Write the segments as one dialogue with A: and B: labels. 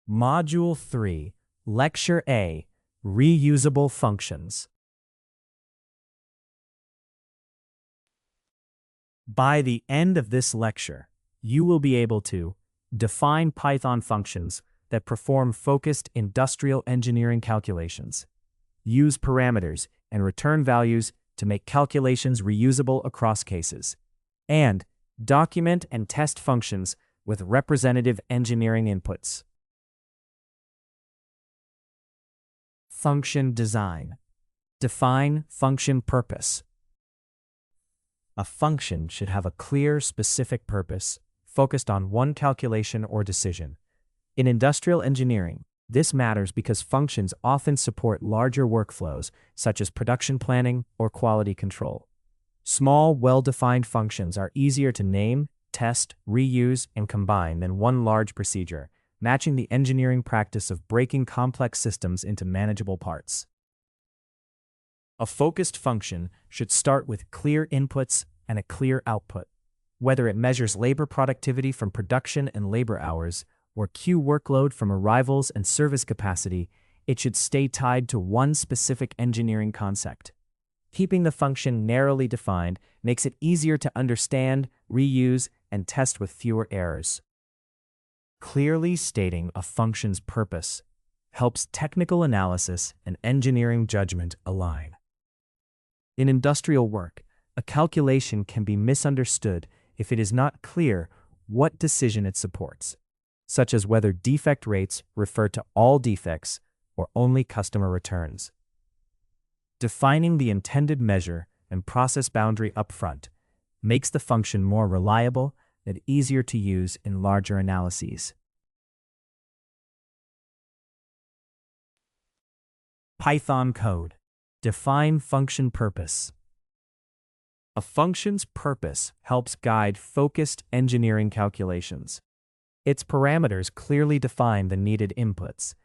A: Module 3, Lecture A, Reusable Functions. By the end of this lecture, you will be able to define Python functions that perform focused industrial engineering calculations, use parameters and return values to make calculations reusable across cases, and document and test functions with representative engineering inputs. Function design. Define function purpose. A function should have a clear, specific purpose focused on one calculation or decision. In industrial engineering, this matters because functions often support larger workflows such as production planning or quality control. Small, well-defined functions are easier to name, test, reuse, and combine than one large procedure, matching the engineering practice of breaking complex systems into manageable parts. A focused function should start with clear inputs and a clear output. Whether it measures labor productivity from production and labor hours, or queue workload from arrivals and service capacity, it should stay tied to one specific engineering concept. Keeping the function narrowly defined makes it easier to understand, reuse, and test with fewer errors. Clearly stating a function's purpose helps technical analysis and engineering judgment align. In industrial work, a calculation can be misunderstood if it is not clear what decision it supports, such as whether defect rates refer to all defects or only customer returns. Defining the intended measure and process boundary upfront makes the function more reliable and easier to use in larger analyses. Python code. Define function purpose. A function's purpose helps guide focused engineering calculations. Its parameters clearly define the needed inputs,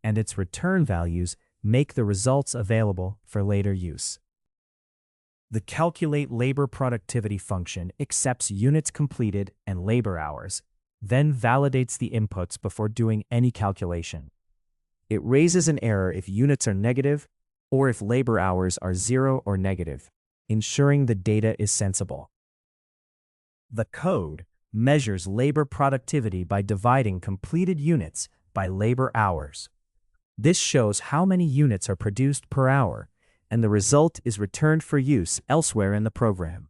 A: and its return values make the results available for later use. The calculate labor productivity function accepts units completed and labor hours, then validates the inputs before doing any calculation. It raises an error if units are negative or if labor hours are 0 or negative, ensuring the data is sensible. The code measures labor productivity by dividing completed units by labor hours. This shows how many units are produced per hour, and the result is returned for use elsewhere in the program.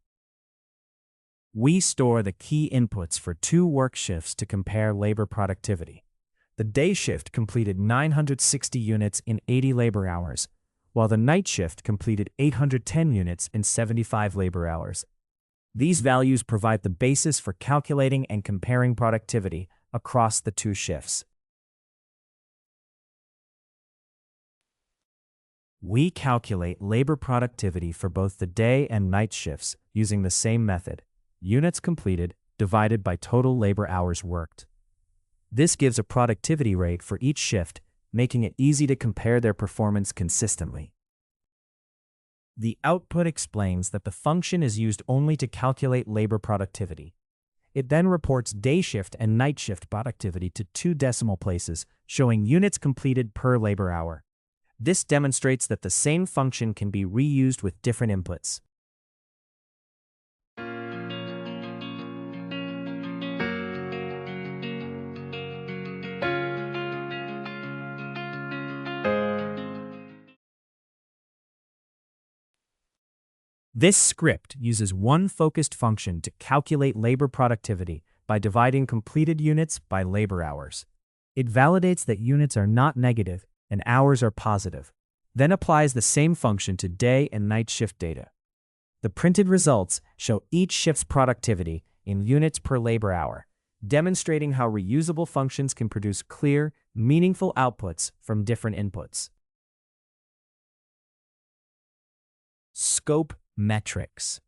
A: We store the key inputs for 2 work shifts to compare labor productivity. The day shift completed 960 units in 80 labor hours, while the night shift completed 810 units in 75 labor hours. These values provide the basis for calculating and comparing productivity across the 2 shifts. We calculate labor productivity for both the day and night shifts using the same method, units completed divided by total labor hours worked. This gives a productivity rate for each shift, making it easy to compare their performance consistently. The output explains that the function is used only to calculate labor productivity. It then reports day shift and night shift productivity to 2 decimal places, showing units completed per labor hour. This demonstrates that the same function can be reused with different inputs. This script uses one focused function to calculate labor productivity by dividing completed units by labor hours. It validates that units are not negative and hours are positive, then applies the same function to day and night shift data. The printed results show each shift's productivity in units per labor hour, demonstrating how reusable functions can produce clear, meaningful outputs from different inputs. Scope metrics.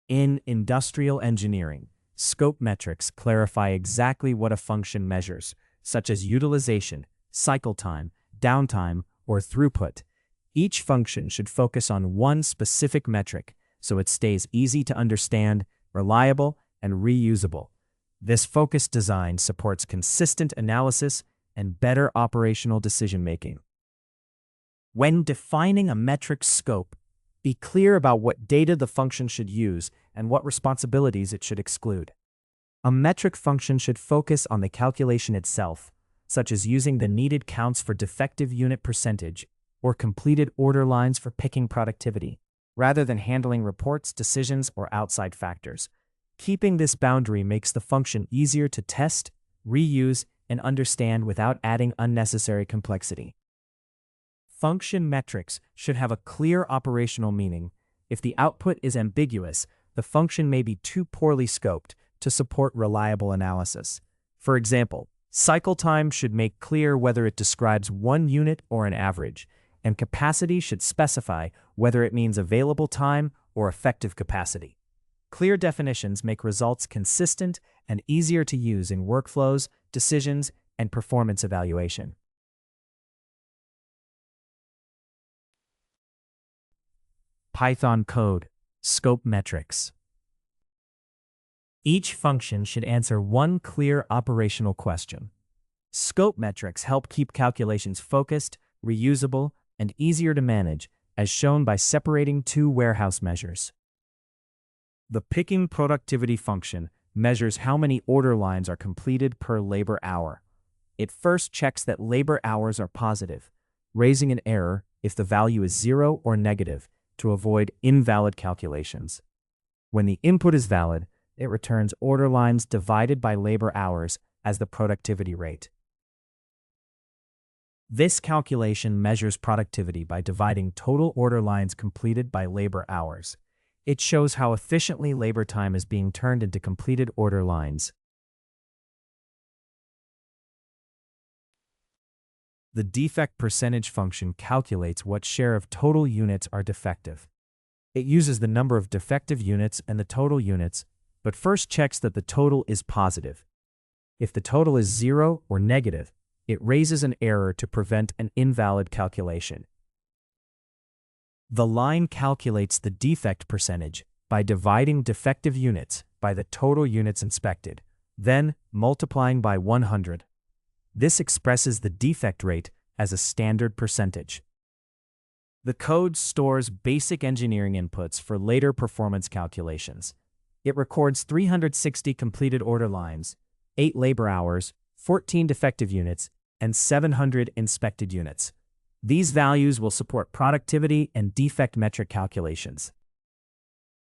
A: In industrial engineering, scope metrics clarify exactly what a function measures, such as utilization, cycle time, downtime, or throughput. Each function should focus on one specific metric so it stays easy to understand, reliable, and reusable. This focused design supports consistent analysis and better operational decision-making. When defining a metric scope, be clear about what data the function should use and what responsibilities it should exclude. A metric function should focus on the calculation itself, such as using the needed counts for defective unit percentage or completed order lines for picking productivity, rather than handling reports, decisions, or outside factors. Keeping this boundary makes the function easier to test, reuse, and understand without adding unnecessary complexity. Function metrics should have a clear operational meaning. If the output is ambiguous, the function may be too poorly scoped to support reliable analysis. For example, cycle time should make clear whether it describes one unit or an average, and capacity should specify whether it means available time or effective capacity. Clear definitions make results consistent and easier to use in workflows, decisions, and performance evaluation. Python code, scope metrics. Each function should answer one clear operational question. Scope metrics help keep calculations focused, reusable, and easier to manage, as shown by separating two warehouse measures. The picking productivity function measures how many order lines are completed per labor hour. It first checks that labor hours are positive, raising an error if the value is 0 or negative to avoid invalid calculations. When the input is valid, it returns order lines divided by labor hours as the productivity rate. This calculation measures productivity by dividing total order lines completed by labor hours. It shows how efficiently labor time is being turned into completed order lines. The defect percentage function calculates what share of total units are defective. It uses the number of defective units and the total units, but first checks that the total is positive. If the total is 0 or negative, it raises an error to prevent an invalid calculation. The line calculates the defect percentage by dividing defective units by the total units inspected, then multiplying by 100. This expresses the defect rate as a standard percentage. The code stores basic engineering inputs for later performance calculations. It records 360 completed order lines, 8 labor hours, 14 defective units, and 700 inspected units. These values will support productivity and defect metric calculations.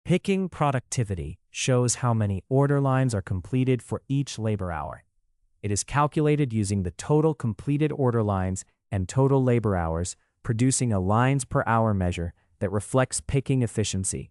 A: Picking productivity shows how many order lines are completed for each labor hour. It is calculated using the total completed order lines and total labor hours, producing a lines per hour measure that reflects picking efficiency.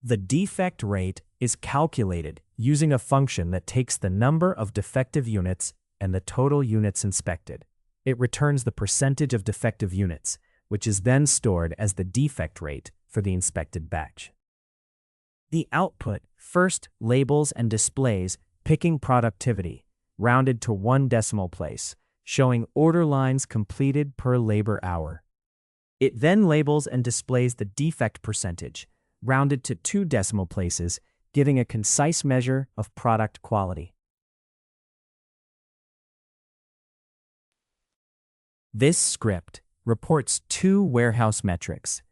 A: The defect rate is calculated using a function that takes the number of defective units and the total units inspected. It returns the percentage of defective units, which is then stored as the defect rate for the inspected batch. The output first labels and displays picking productivity, rounded to 1 decimal place, showing order lines completed per labor hour. It then labels and displays the defect percentage, rounded to 2 decimal places, giving a concise measure of product quality. This script reports 2 warehouse metrics: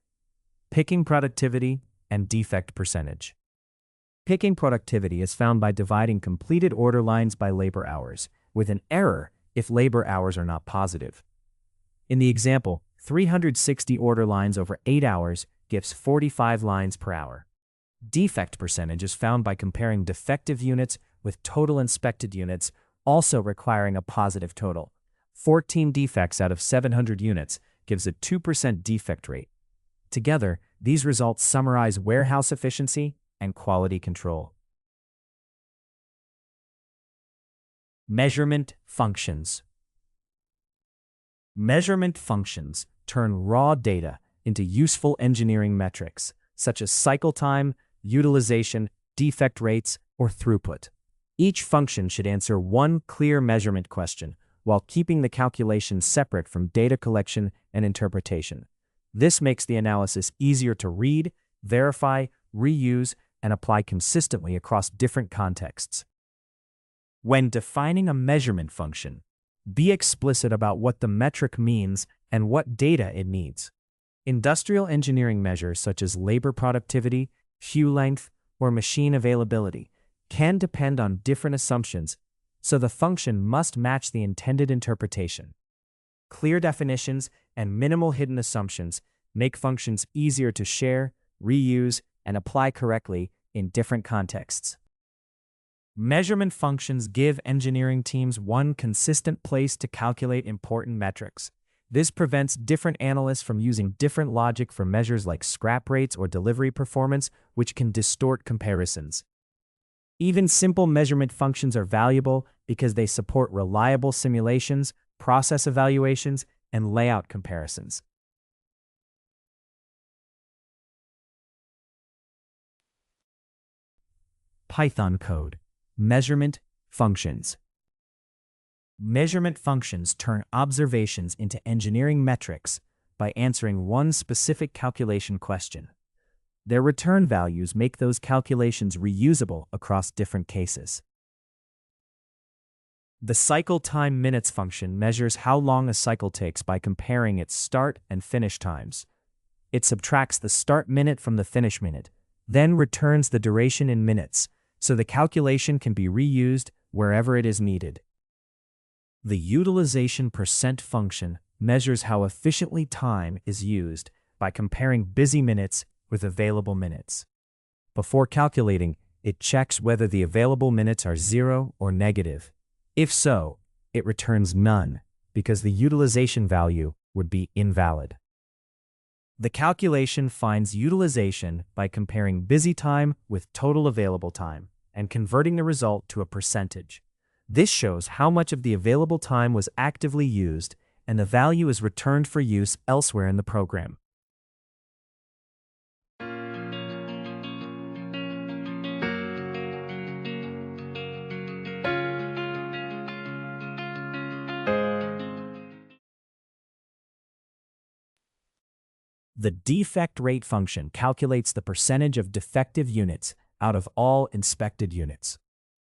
A: picking productivity and defect percentage. Picking productivity is found by dividing completed order lines by labor hours, with an error if labor hours are not positive. In the example, 360 order lines over 8 hours gives 45 lines per hour. Defect percentage is found by comparing defective units with total inspected units, also requiring a positive total. 14 defects out of 700 units gives a 2% defect rate. Together, these results summarize warehouse efficiency and quality control. Measurement functions. Measurement functions turn raw data into useful engineering metrics, such as cycle time, utilization, defect rates, or throughput. Each function should answer one clear measurement question, while keeping the calculation separate from data collection and interpretation. This makes the analysis easier to read, verify, reuse, and apply consistently across different contexts. When defining a measurement function, be explicit about what the metric means and what data it needs. Industrial engineering measures such as labor productivity, fuel length, or machine availability can depend on different assumptions, so the function must match the intended interpretation. Clear definitions and minimal hidden assumptions make functions easier to share, reuse, and apply correctly in different contexts. Measurement functions give engineering teams one consistent place to calculate important metrics. This prevents different analysts from using different logic for measures like scrap rates or delivery performance, which can distort comparisons. Even simple measurement functions are valuable because they support reliable simulations, process evaluations, and layout comparisons. Python code. Measurement functions. Measurement functions turn observations into engineering metrics by answering one specific calculation question. Their return values make those calculations reusable across different cases. The cycle time minutes function measures how long a cycle takes by comparing its start and finish times. It subtracts the start minute from the finish minute, then returns the duration in minutes, so the calculation can be reused wherever it is needed. The utilization percent function measures how efficiently time is used by comparing busy minutes with available minutes. Before calculating, it checks whether the available minutes are 0 or negative. If so, it returns none, because the utilization value would be invalid. The calculation finds utilization by comparing busy time with total available time and converting the result to a percentage. This shows how much of the available time was actively used, and the value is returned for use elsewhere in the program. The defect rate function calculates the percentage of defective units out of all inspected units.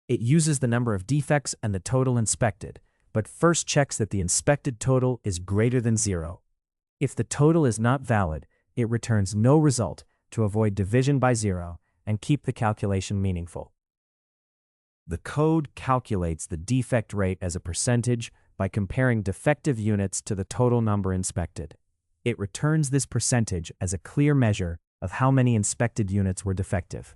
A: It uses the number of defects and the total inspected, but first checks that the inspected total is greater than 0. If the total is not valid, it returns no result to avoid division by 0 and keep the calculation meaningful. The code calculates the defect rate as a percentage by comparing defective units to the total number inspected. It returns this percentage as a clear measure of how many inspected units were defective.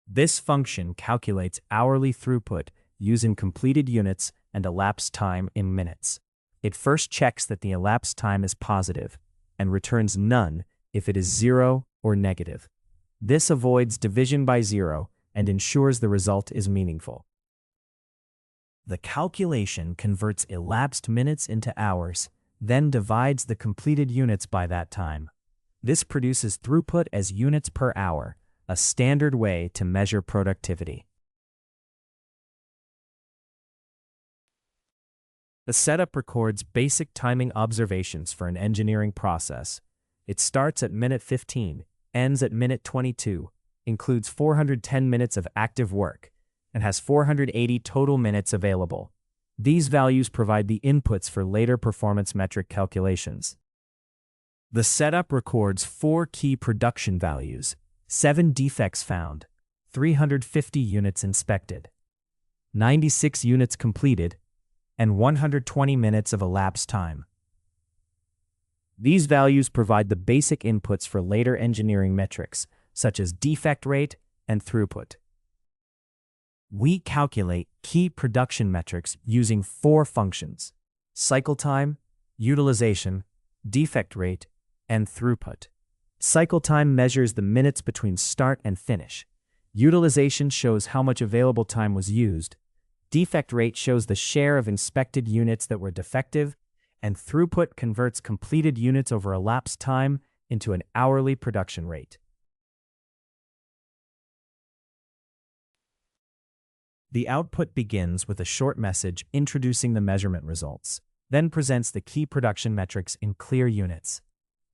A: This function calculates hourly throughput using completed units and elapsed time in minutes. It first checks that the elapsed time is positive and returns none if it is 0 or negative. This avoids division by 0 and ensures the result is meaningful. The calculation converts elapsed minutes into hours, then divides the completed units by that time. This produces throughput as units per hour, a standard way to measure productivity. The setup records basic timing observations for an engineering process. It starts at minute 15, ends at minute 22, includes 410 minutes of active work, and has 480 total minutes available. These values provide the inputs for later performance metric calculations. The setup records 4 key production values: 7 defects found, 350 units inspected, 96 units completed, and 120 minutes of elapsed time. These values provide the basic inputs for later engineering metrics, such as defect rate and throughput. We calculate key production metrics using 4 functions: cycle time, utilization, defect rate, and throughput. Cycle time measures the minutes between start and finish. Utilization shows how much available time was used. Defect rate shows the share of inspected units that were defective, and throughput converts completed units over elapsed time into an hourly production rate. The output begins with a short message introducing the measurement results, then presents the key production metrics in clear units.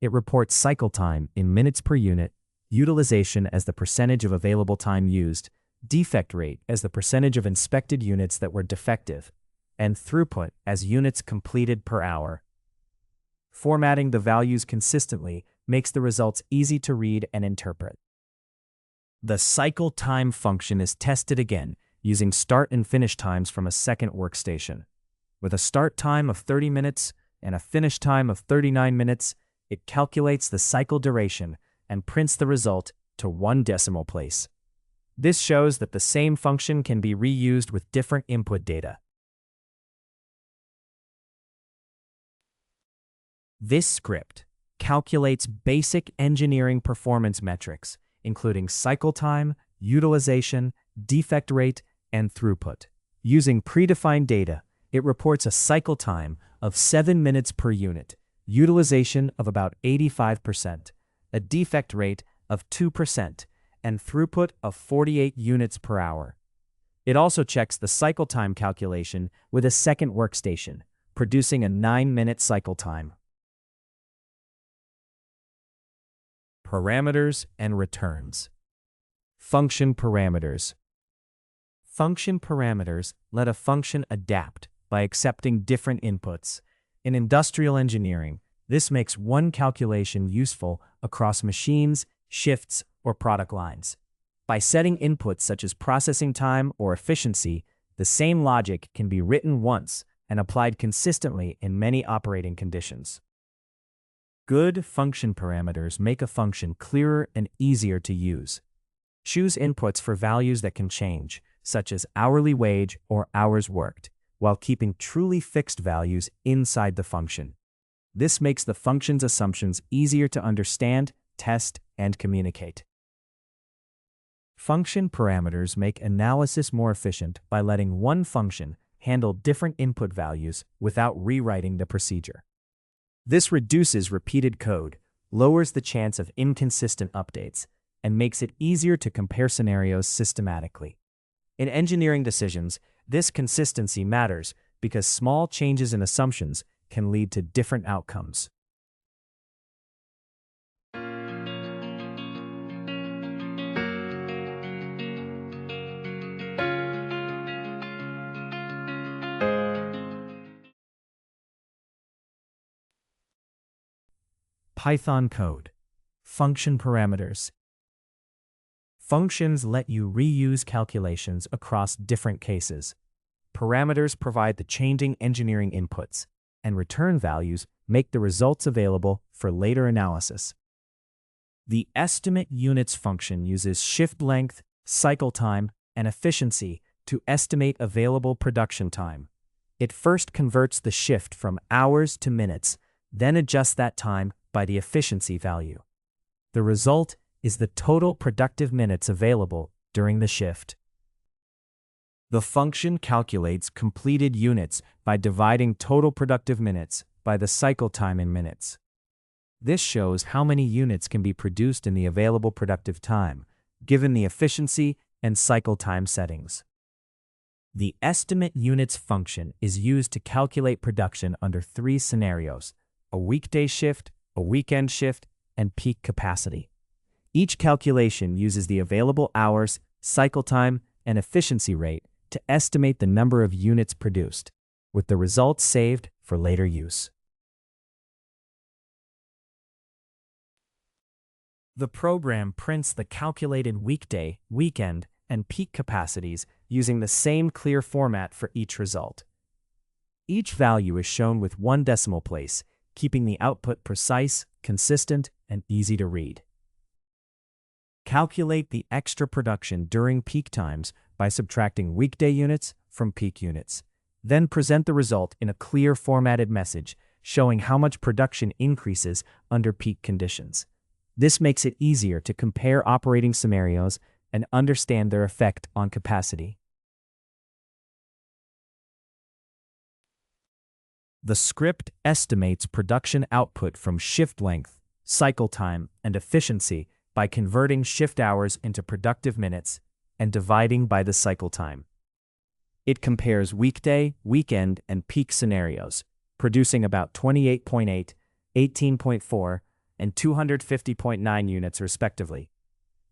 A: It reports cycle time in minutes per unit, utilization as the percentage of available time used, defect rate as the percentage of inspected units that were defective, and throughput as units completed per hour. Formatting the values consistently makes the results easy to read and interpret. The cycle time function is tested again using start and finish times from a second workstation. With a start time of 30 minutes and a finish time of 39 minutes, it calculates the cycle duration and prints the result to 1 decimal place. This shows that the same function can be reused with different input data. This script calculates basic engineering performance metrics, including cycle time, utilization, defect rate, and throughput. Using predefined data, it reports a cycle time of 7 minutes per unit, utilization of about 85%, a defect rate of 2%, and throughput of 48 units per hour. It also checks the cycle time calculation with a second workstation, producing a 9-minute cycle time. Parameters and returns. Function parameters. Function parameters let a function adapt by accepting different inputs. In industrial engineering, this makes one calculation useful across machines, shifts, or product lines. By setting inputs such as processing time or efficiency, the same logic can be written once and applied consistently in many operating conditions. Good function parameters make a function clearer and easier to use. Choose inputs for values that can change, such as hourly wage or hours worked, while keeping truly fixed values inside the function. This makes the function's assumptions easier to understand, test, and communicate. Function parameters make analysis more efficient by letting one function handle different input values without rewriting the procedure. This reduces repeated code, lowers the chance of inconsistent updates, and makes it easier to compare scenarios systematically. In engineering decisions, this consistency matters because small changes in assumptions can lead to different outcomes. Python code. Function parameters. Functions let you reuse calculations across different cases. Parameters provide the changing engineering inputs, and return values make the results available for later analysis. The estimate units function uses shift length, cycle time, and efficiency to estimate available production time. It first converts the shift from hours to minutes, then adjusts that time by the efficiency value. The result is the total productive minutes available during the shift. The function calculates completed units by dividing total productive minutes by the cycle time in minutes. This shows how many units can be produced in the available productive time, given the efficiency and cycle time settings. The estimate units function is used to calculate production under 3 scenarios: a weekday shift, a weekend shift, and peak capacity. Each calculation uses the available hours, cycle time, and efficiency rate to estimate the number of units produced, with the results saved for later use. The program prints the calculated weekday, weekend, and peak capacities using the same clear format for each result. Each value is shown with 1 decimal place, keeping the output precise, consistent, and easy to read. Calculate the extra production during peak times by subtracting weekday units from peak units. Then present the result in a clear formatted message showing how much production increases under peak conditions. This makes it easier to compare operating scenarios and understand their effect on capacity. The script estimates production output from shift length, cycle time, and efficiency by converting shift hours into productive minutes and dividing by the cycle time. It compares weekday, weekend, and peak scenarios, producing about 28.8, 18.4, and 250.9 units respectively.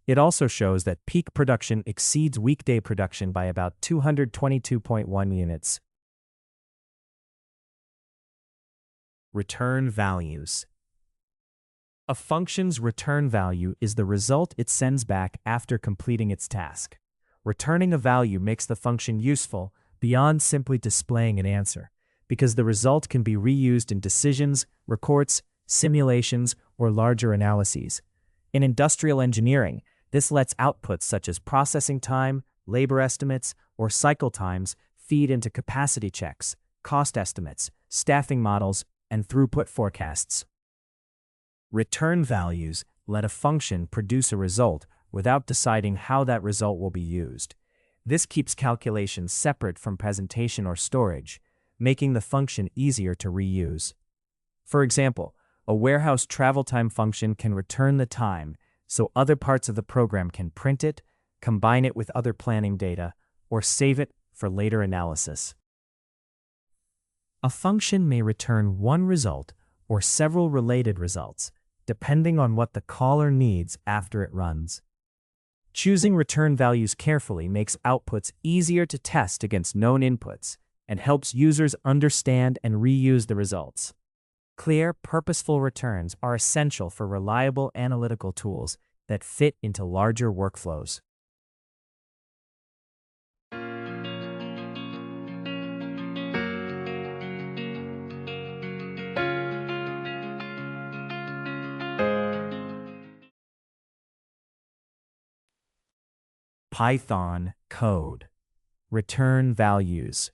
A: It also shows that peak production exceeds weekday production by about 222.1 units. Return values. A function's return value is the result it sends back after completing its task. Returning a value makes the function useful beyond simply displaying an answer, because the result can be reused in decisions, reports, simulations, or larger analyses. In industrial engineering, this lets outputs such as processing time, labor estimates, or cycle times feed into capacity checks, cost estimates, staffing models, and throughput forecasts. Return values let a function produce a result without deciding how that result will be used. This keeps calculations separate from presentation or storage, making the function easier to reuse. For example, a warehouse travel time function can return the time so other parts of the program can print it, combine it with other planning data, or save it for later analysis. A function may return one result or several related results, depending on what the caller needs after it runs. Choosing return values carefully makes outputs easier to test against known inputs and helps users understand and reuse the results. Clear, purposeful returns are essential for reliable analytical tools that fit into larger workflows. Python code. Return values.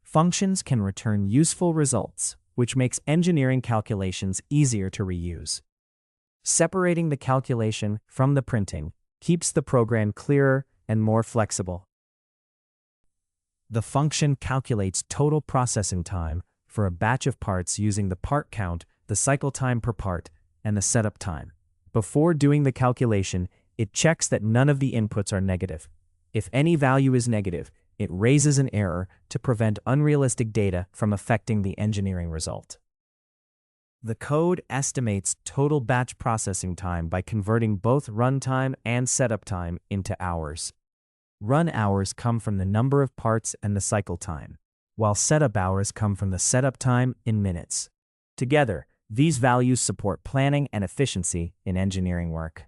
A: Functions can return useful results, which makes engineering calculations easier to reuse. Separating the calculation from the printing keeps the program clearer and more flexible. The function calculates total processing time for a batch of parts using the part count, the cycle time per part, and the setup time. Before doing the calculation, it checks that none of the inputs are negative. If any value is negative, it raises an error to prevent unrealistic data from affecting the engineering result. The code estimates total batch processing time by converting both runtime and setup time into hours. Run hours come from the number of parts and the cycle time, while setup hours come from the setup time in minutes. Together, these values support planning and efficiency in engineering work.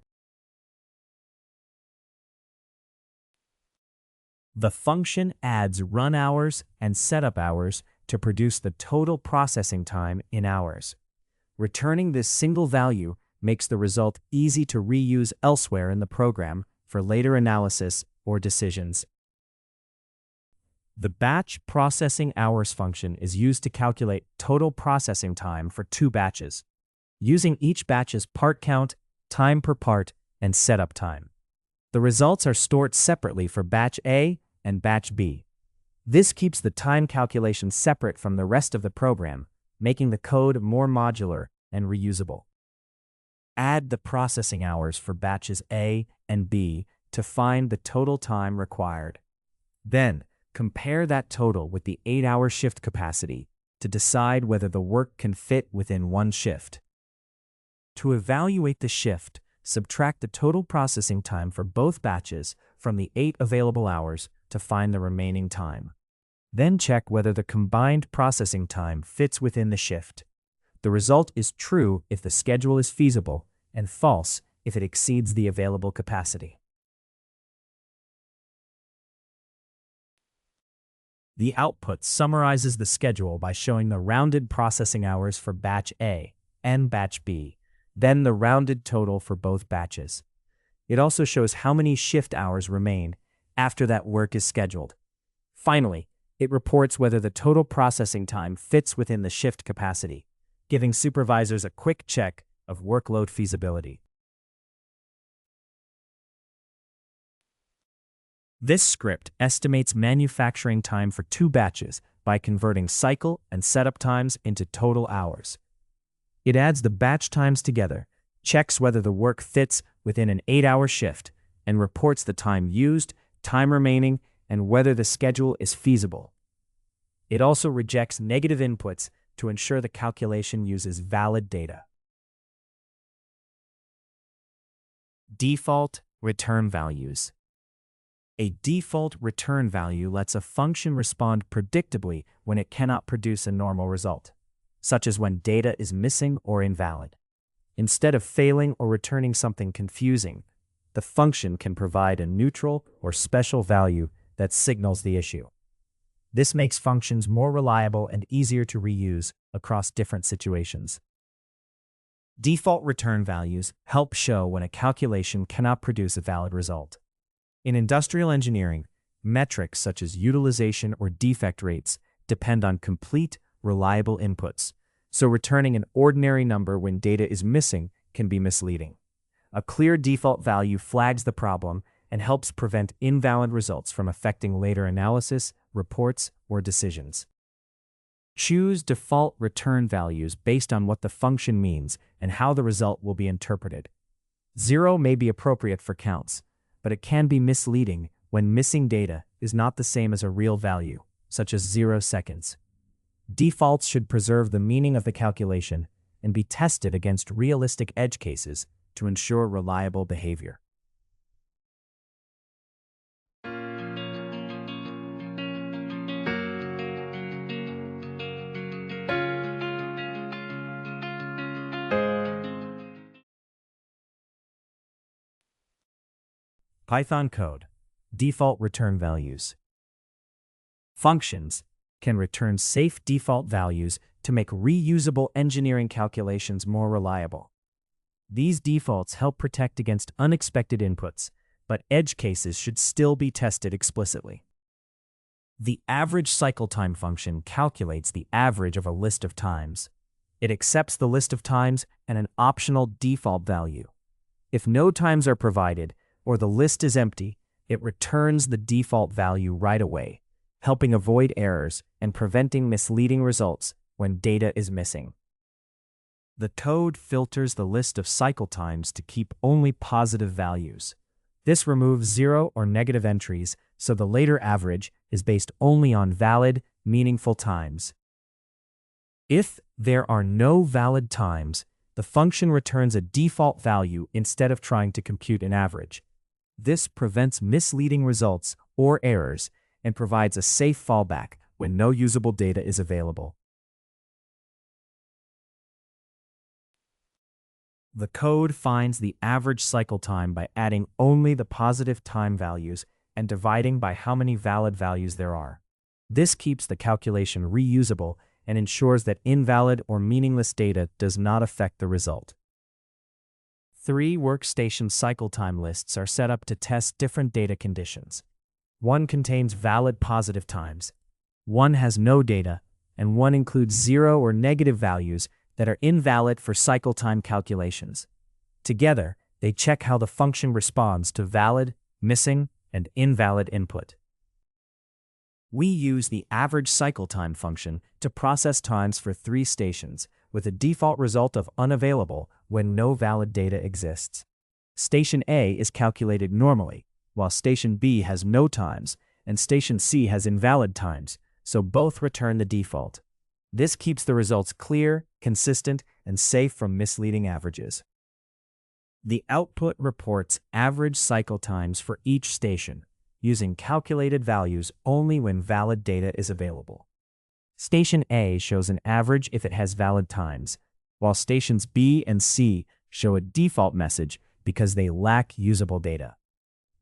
A: The function adds run hours and setup hours to produce the total processing time in hours. Returning this single value makes the result easy to reuse elsewhere in the program for later analysis or decisions. The batch processing hours function is used to calculate total processing time for two batches, using each batch's part count, time per part, and setup time. The results are stored separately for batch A and batch B. This keeps the time calculation separate from the rest of the program, making the code more modular and reusable. Add the processing hours for batches A and B to find the total time required. Then, compare that total with the 8-hour shift capacity to decide whether the work can fit within one shift. To evaluate the shift, subtract the total processing time for both batches from the 8 available hours to find the remaining time. Then check whether the combined processing time fits within the shift. The result is true if the schedule is feasible and false if it exceeds the available capacity. The output summarizes the schedule by showing the rounded processing hours for batch A and batch B, then the rounded total for both batches. It also shows how many shift hours remain after that work is scheduled. Finally, it reports whether the total processing time fits within the shift capacity, giving supervisors a quick check of workload feasibility. This script estimates manufacturing time for two batches by converting cycle and setup times into total hours. It adds the batch times together, checks whether the work fits within an 8-hour shift, and reports the time used, time remaining, and whether the schedule is feasible. It also rejects negative inputs to ensure the calculation uses valid data. Default return values. A default return value lets a function respond predictably when it cannot produce a normal result, such as when data is missing or invalid. Instead of failing or returning something confusing, the function can provide a neutral or special value that signals the issue. This makes functions more reliable and easier to reuse across different situations. Default return values help show when a calculation cannot produce a valid result. In industrial engineering, metrics such as utilization or defect rates depend on complete, reliable inputs, so returning an ordinary number when data is missing can be misleading. A clear default value flags the problem and helps prevent invalid results from affecting later analysis, reports, or decisions. Choose default return values based on what the function means and how the result will be interpreted. 0 may be appropriate for counts, but it can be misleading when missing data is not the same as a real value, such as 0 seconds. Defaults should preserve the meaning of the calculation and be tested against realistic edge cases to ensure reliable behavior. Python code. Default return values. Functions can return safe default values to make reusable engineering calculations more reliable. These defaults help protect against unexpected inputs, but edge cases should still be tested explicitly. The average cycle time function calculates the average of a list of times. It accepts the list of times and an optional default value. If no times are provided, or the list is empty, it returns the default value right away, helping avoid errors and preventing misleading results when data is missing. The code filters the list of cycle times to keep only positive values. This removes 0 or negative entries, so the later average is based only on valid, meaningful times. If there are no valid times, the function returns a default value instead of trying to compute an average. This prevents misleading results or errors and provides a safe fallback when no usable data is available. The code finds the average cycle time by adding only the positive time values and dividing by how many valid values there are. This keeps the calculation reusable and ensures that invalid or meaningless data does not affect the result. 3 workstation cycle time lists are set up to test different data conditions. One contains valid positive times, one has no data, and one includes 0 or negative values that are invalid for cycle time calculations. Together, they check how the function responds to valid, missing, and invalid input. We use the average cycle time function to process times for 3 stations, with a default result of unavailable when no valid data exists. Station A is calculated normally, while Station B has no times, and Station C has invalid times, so both return the default. This keeps the results clear, consistent, and safe from misleading averages. The output reports average cycle times for each station, using calculated values only when valid data is available. Station A shows an average if it has valid times, while stations B and C show a default message because they lack usable data.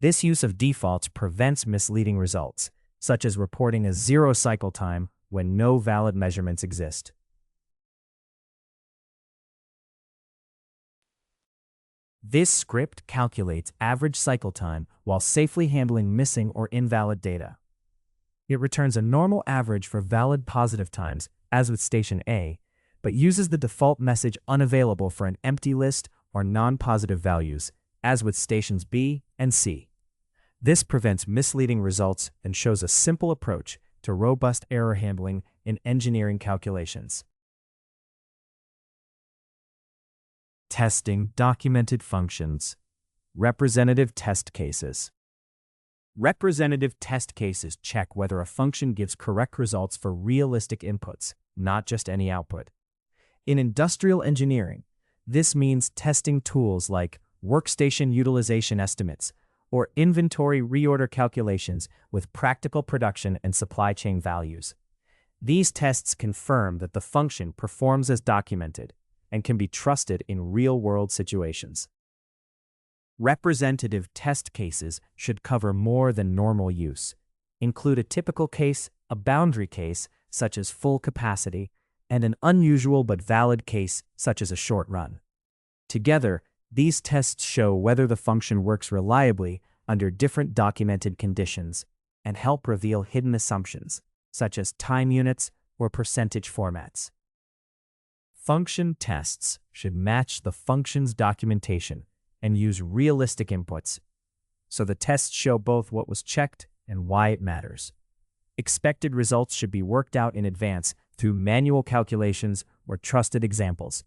A: This use of defaults prevents misleading results, such as reporting a 0 cycle time when no valid measurements exist. This script calculates average cycle time while safely handling missing or invalid data. It returns a normal average for valid positive times, as with Station A, but uses the default message unavailable for an empty list or non-positive values, as with Stations B and C. This prevents misleading results and shows a simple approach to robust error handling in engineering calculations. Testing documented functions. Representative test cases. Representative test cases check whether a function gives correct results for realistic inputs, not just any output. In industrial engineering, this means testing tools like workstation utilization estimates or inventory reorder calculations with practical production and supply chain values. These tests confirm that the function performs as documented and can be trusted in real-world situations. Representative test cases should cover more than normal use, include a typical case, a boundary case, such as full capacity, and an unusual but valid case, such as a short run. Together, these tests show whether the function works reliably under different documented conditions and help reveal hidden assumptions, such as time units or percentage formats. Function tests should match the function's documentation and use realistic inputs, so the tests show both what was checked and why it matters. Expected results should be worked out in advance through manual calculations or trusted examples.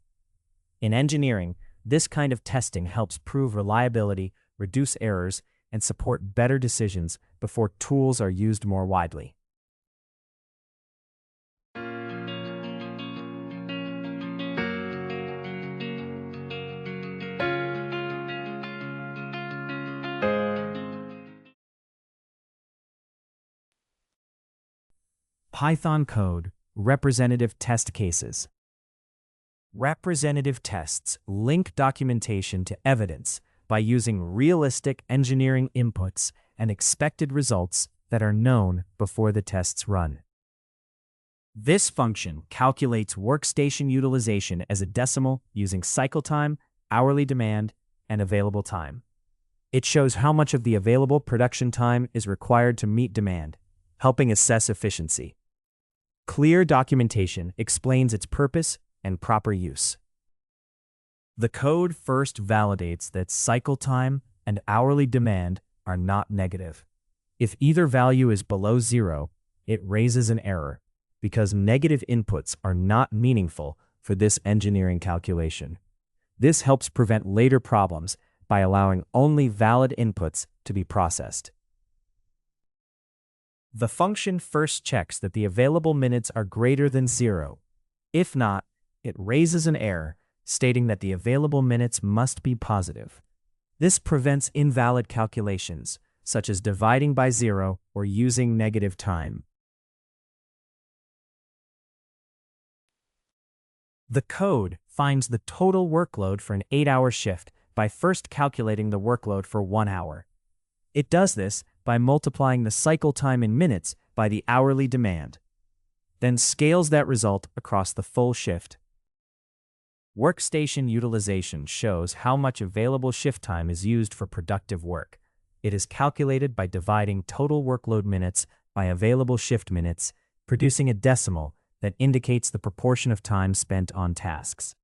A: In engineering, this kind of testing helps prove reliability, reduce errors, and support better decisions before tools are used more widely. Python code, representative test cases. Representative tests link documentation to evidence by using realistic engineering inputs and expected results that are known before the tests run. This function calculates workstation utilization as a decimal using cycle time, hourly demand, and available time. It shows how much of the available production time is required to meet demand, helping assess efficiency. Clear documentation explains its purpose and proper use. The code first validates that cycle time and hourly demand are not negative. If either value is below 0, it raises an error, because negative inputs are not meaningful for this engineering calculation. This helps prevent later problems by allowing only valid inputs to be processed. The function first checks that the available minutes are greater than 0. If not, it raises an error stating that the available minutes must be positive. This prevents invalid calculations, such as dividing by 0 or using negative time. The code finds the total workload for an 8-hour shift by first calculating the workload for 1 hour. It does this by multiplying the cycle time in minutes by the hourly demand, then scales that result across the full shift. Workstation utilization shows how much available shift time is used for productive work. It is calculated by dividing total workload minutes by available shift minutes, producing a decimal that indicates the proportion of time spent on tasks.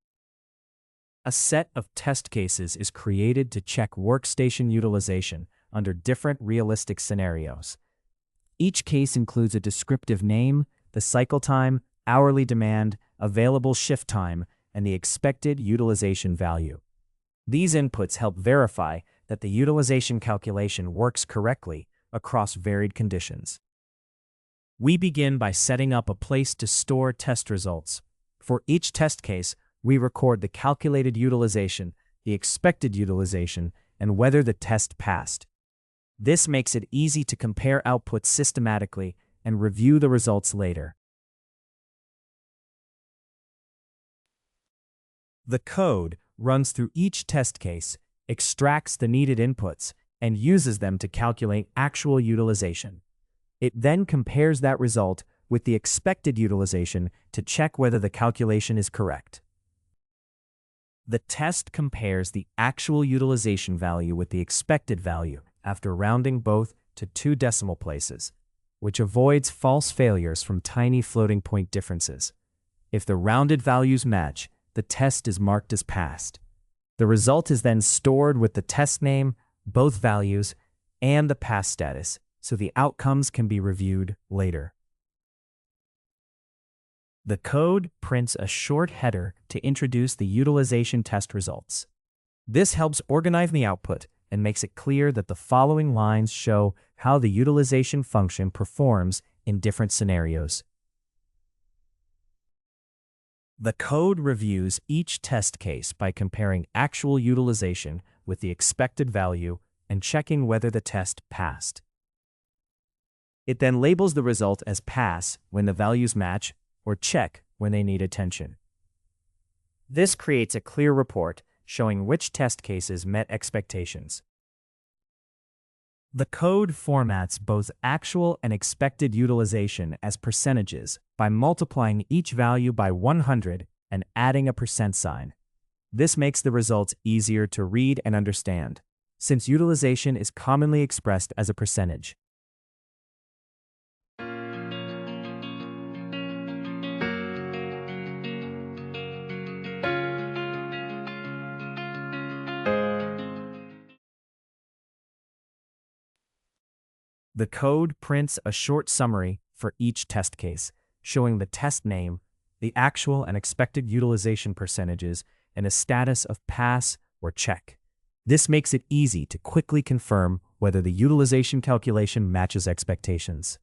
A: A set of test cases is created to check workstation utilization under different realistic scenarios. Each case includes a descriptive name, the cycle time, hourly demand, available shift time, and the expected utilization value. These inputs help verify that the utilization calculation works correctly across varied conditions. We begin by setting up a place to store test results. For each test case, we record the calculated utilization, the expected utilization, and whether the test passed. This makes it easy to compare outputs systematically and review the results later. The code runs through each test case, extracts the needed inputs, and uses them to calculate actual utilization. It then compares that result with the expected utilization to check whether the calculation is correct. The test compares the actual utilization value with the expected value after rounding both to 2 decimal places, which avoids false failures from tiny floating point differences. If the rounded values match, the test is marked as passed. The result is then stored with the test name, both values, and the pass status, so the outcomes can be reviewed later. The code prints a short header to introduce the utilization test results. This helps organize the output and makes it clear that the following lines show how the utilization function performs in different scenarios. The code reviews each test case by comparing actual utilization with the expected value and checking whether the test passed. It then labels the result as pass when the values match or check when they need attention. This creates a clear report showing which test cases met expectations. The code formats both actual and expected utilization as percentages by multiplying each value by 100 and adding a percent sign. This makes the results easier to read and understand, since utilization is commonly expressed as a percentage. The code prints a short summary for each test case, showing the test name, the actual and expected utilization percentages, and a status of pass or check. This makes it easy to quickly confirm whether the utilization calculation matches expectations.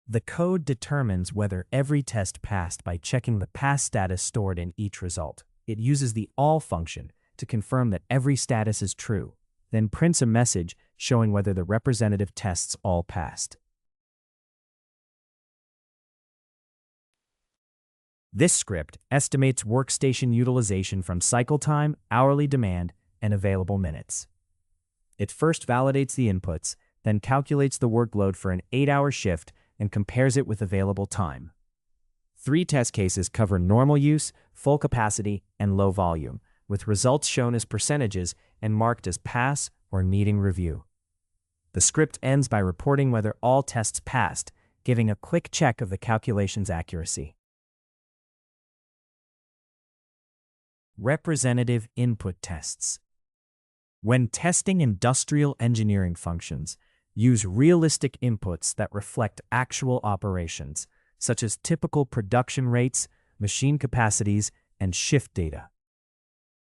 A: The code determines whether every test passed by checking the pass status stored in each result. It uses the all function to confirm that every status is true, then prints a message showing whether the representative tests all passed. This script estimates workstation utilization from cycle time, hourly demand, and available minutes. It first validates the inputs, then calculates the workload for an 8-hour shift and compares it with available time. 3 test cases cover normal use, full capacity, and low volume, with results shown as percentages and marked as pass or needing review. The script ends by reporting whether all tests passed, giving a quick check of the calculation's accuracy. Representative input tests. When testing industrial engineering functions, use realistic inputs that reflect actual operations, such as typical production rates, machine capacities, and shift data.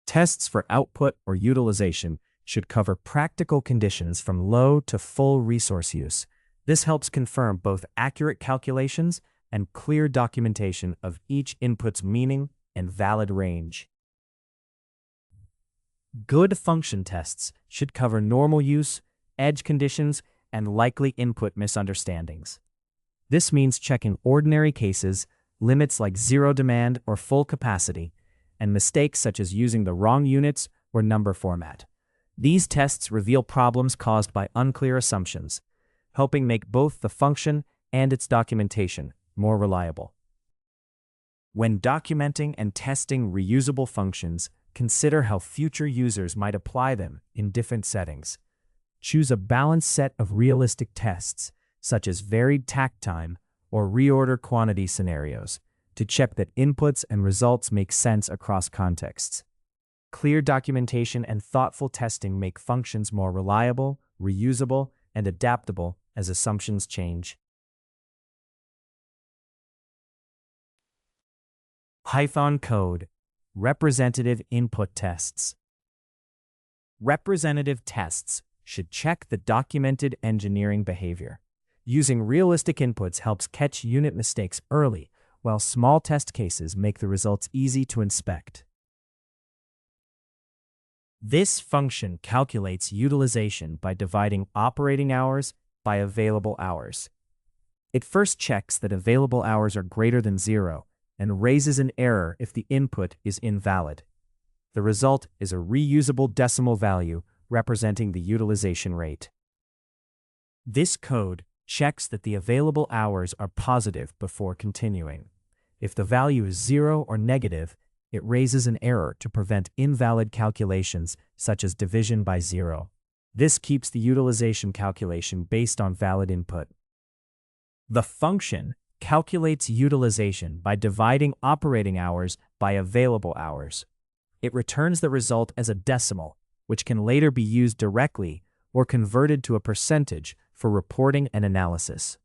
A: Tests for output or utilization should cover practical conditions from low to full resource use. This helps confirm both accurate calculations and clear documentation of each input's meaning and valid range. Good function tests should cover normal use, edge conditions, and likely input misunderstandings. This means checking ordinary cases, limits like zero demand or full capacity, and mistakes such as using the wrong units or number format. These tests reveal problems caused by unclear assumptions, helping make both the function and its documentation more reliable. When documenting and testing reusable functions, consider how future users might apply them in different settings. Choose a balanced set of realistic tests, such as varied takt time or reorder quantity scenarios, to check that inputs and results make sense across contexts. Clear documentation and thoughtful testing make functions more reliable, reusable, and adaptable as assumptions change. Python code. Representative input tests. Representative tests should check the documented engineering behavior. Using realistic inputs helps catch unit mistakes early, while small test cases make the results easy to inspect. This function calculates utilization by dividing operating hours by available hours. It first checks that available hours are greater than 0 and raises an error if the input is invalid. The result is a reusable decimal value representing the utilization rate. This code checks that the available hours are positive before continuing. If the value is 0 or negative, it raises an error to prevent invalid calculations such as division by 0. This keeps the utilization calculation based on valid input. The function calculates utilization by dividing operating hours by available hours. It returns the result as a decimal, which can later be used directly or converted to a percentage for reporting and analysis.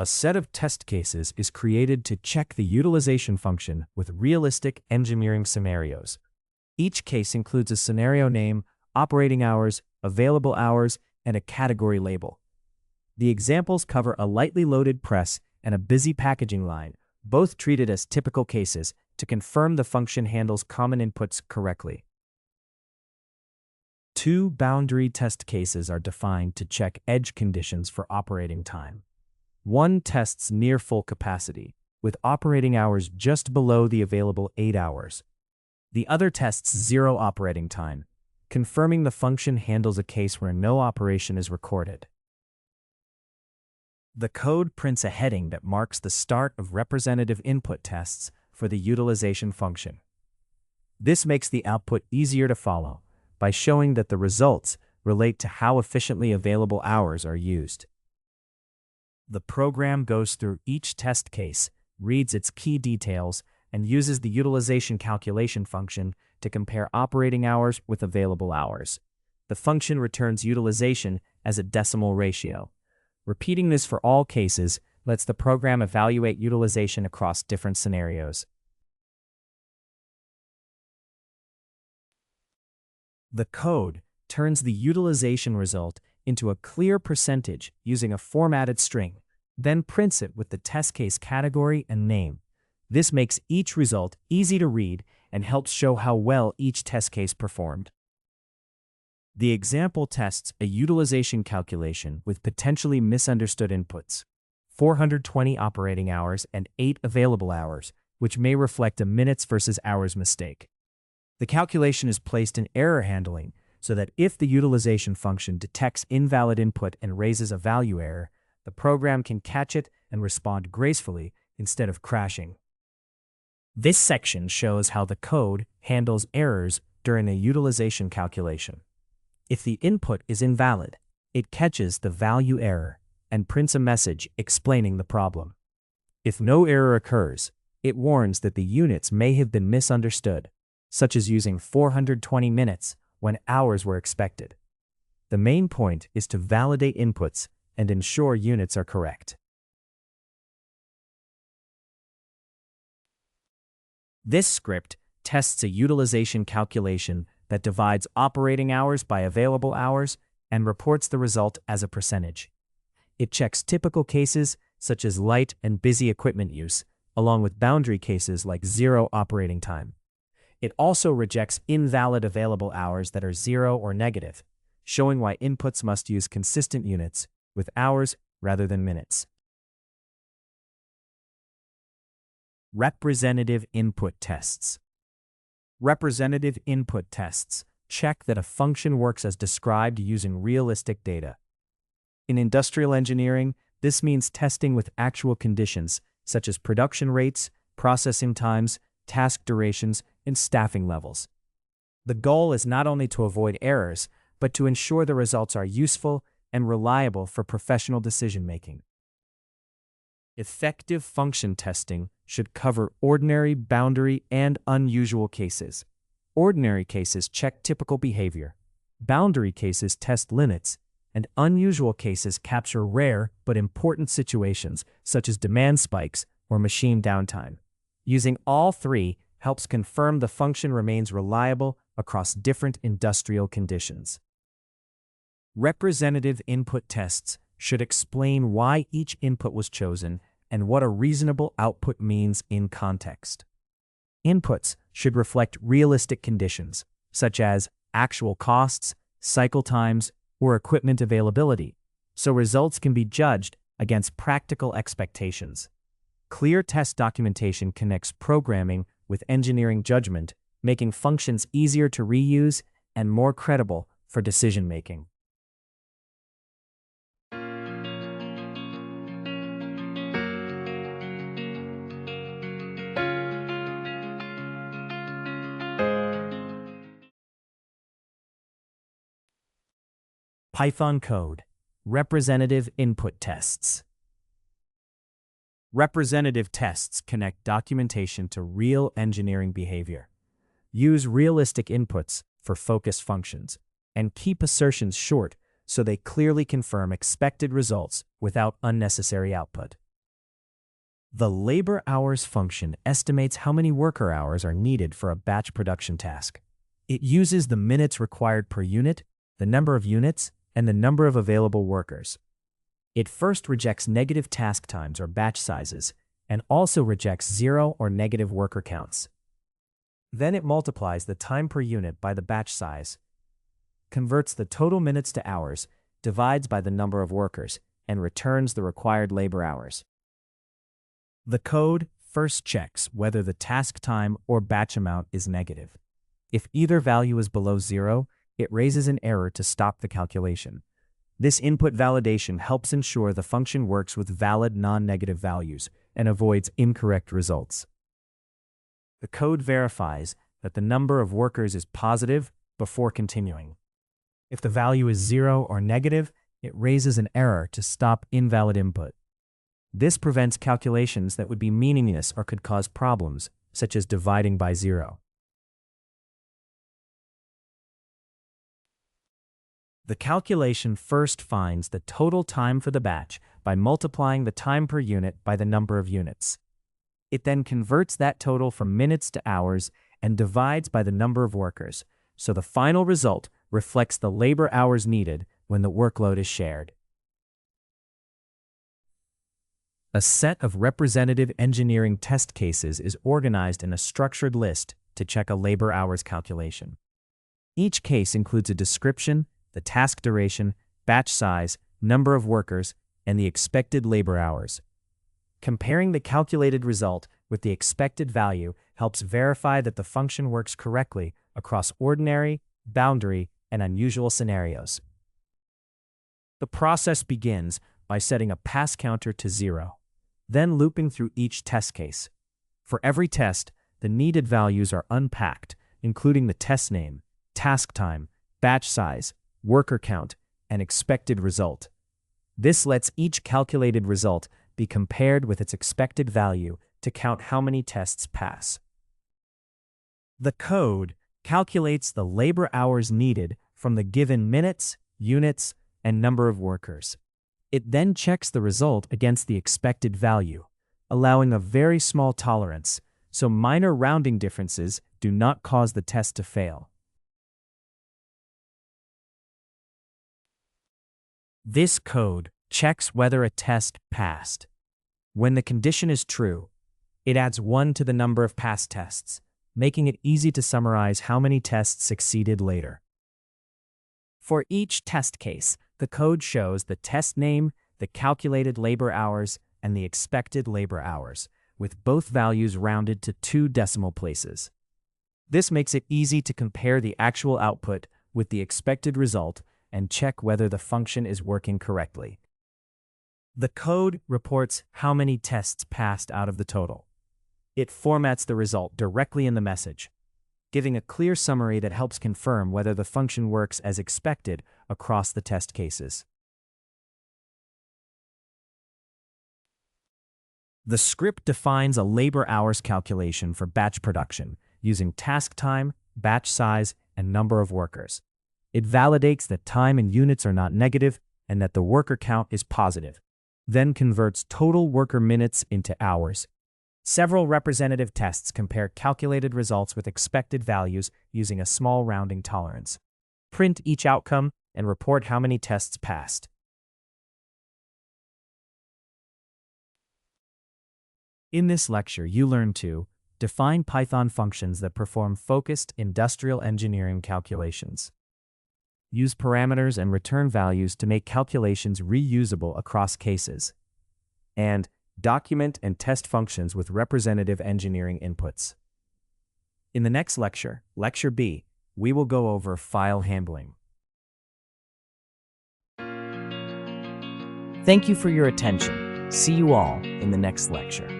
A: A set of test cases is created to check the utilization function with realistic engineering scenarios. Each case includes a scenario name, operating hours, available hours, and a category label. The examples cover a lightly loaded press and a busy packaging line, both treated as typical cases to confirm the function handles common inputs correctly. 2 boundary test cases are defined to check edge conditions for operating time. One tests near full capacity, with operating hours just below the available 8 hours. The other tests 0 operating time, confirming the function handles a case where no operation is recorded. The code prints a heading that marks the start of representative input tests for the utilization function. This makes the output easier to follow by showing that the results relate to how efficiently available hours are used. The program goes through each test case, reads its key details, and uses the utilization calculation function to compare operating hours with available hours. The function returns utilization as a decimal ratio. Repeating this for all cases lets the program evaluate utilization across different scenarios. The code turns the utilization result into a clear percentage using a formatted string, then prints it with the test case category and name. This makes each result easy to read and helps show how well each test case performed. The example tests a utilization calculation with potentially misunderstood inputs: 420 operating hours and 8 available hours, which may reflect a minutes versus hours mistake. The calculation is placed in error handling so that if the utilization function detects invalid input and raises a value error, the program can catch it and respond gracefully instead of crashing. This section shows how the code handles errors during a utilization calculation. If the input is invalid, it catches the value error and prints a message explaining the problem. If no error occurs, it warns that the units may have been misunderstood, such as using 420 minutes when hours were expected. The main point is to validate inputs and ensure units are correct. This script tests a utilization calculation that divides operating hours by available hours and reports the result as a percentage. It checks typical cases such as light and busy equipment use, along with boundary cases like 0 operating time. It also rejects invalid available hours that are 0 or negative, showing why inputs must use consistent units with hours rather than minutes. Representative input tests. Representative input tests check that a function works as described using realistic data. In industrial engineering, this means testing with actual conditions such as production rates, processing times, task durations, and staffing levels. The goal is not only to avoid errors, but to ensure the results are useful and reliable for professional decision-making. Effective function testing should cover ordinary, boundary, and unusual cases. Ordinary cases check typical behavior. Boundary cases test limits, and unusual cases capture rare but important situations such as demand spikes or machine downtime. Using all 3 helps confirm the function remains reliable across different industrial conditions. Representative input tests should explain why each input was chosen and what a reasonable output means in context. Inputs should reflect realistic conditions, such as actual costs, cycle times, or equipment availability, so results can be judged against practical expectations. Clear test documentation connects programming with engineering judgment, making functions easier to reuse and more credible for decision-making. Python code. Representative input tests. Representative tests connect documentation to real engineering behavior. Use realistic inputs for focus functions, and keep assertions short so they clearly confirm expected results without unnecessary output. The labor hours function estimates how many worker hours are needed for a batch production task. It uses the minutes required per unit, the number of units, and the number of available workers. It first rejects negative task times or batch sizes, and also rejects zero or negative worker counts. Then it multiplies the time per unit by the batch size, converts the total minutes to hours, divides by the number of workers, and returns the required labor hours. The code first checks whether the task time or batch amount is negative. If either value is below zero, it raises an error to stop the calculation. This input validation helps ensure the function works with valid non-negative values and avoids incorrect results. The code verifies that the number of workers is positive before continuing. If the value is zero or negative, it raises an error to stop invalid input. This prevents calculations that would be meaningless or could cause problems, such as dividing by zero. The calculation first finds the total time for the batch by multiplying the time per unit by the number of units. It then converts that total from minutes to hours and divides by the number of workers, so the final result reflects the labor hours needed when the workload is shared. A set of representative engineering test cases is organized in a structured list to check a labor hours calculation. Each case includes a description, the task duration, batch size, number of workers, and the expected labor hours. Comparing the calculated result with the expected value helps verify that the function works correctly across ordinary, boundary, and unusual scenarios. The process begins by setting a pass counter to 0, then looping through each test case. For every test, the needed values are unpacked, including the test name, task time, batch size, worker count, and expected result. This lets each calculated result be compared with its expected value to count how many tests pass. The code calculates the labor hours needed from the given minutes, units, and number of workers. It then checks the result against the expected value, allowing a very small tolerance, so minor rounding differences do not cause the test to fail. This code checks whether a test passed. When the condition is true, it adds 1 to the number of past tests, making it easy to summarize how many tests succeeded later. For each test case, the code shows the test name, the calculated labor hours, and the expected labor hours, with both values rounded to 2 decimal places. This makes it easy to compare the actual output with the expected result and check whether the function is working correctly. The code reports how many tests passed out of the total. It formats the result directly in the message, giving a clear summary that helps confirm whether the function works as expected across the test cases. The script defines a labor hours calculation for batch production using task time, batch size, and number of workers. It validates that time and units are not negative and that the worker count is positive, then converts total worker minutes into hours. Several representative tests compare calculated results with expected values using a small rounding tolerance. Print each outcome and report how many tests passed. In this lecture, you learn to define Python functions that perform focused industrial engineering calculations, use parameters and return values to make calculations reusable across cases, and document and test functions with representative engineering inputs. In the next lecture, Lecture B, we will go over file handling. Thank you for your attention. See you all in the next lecture.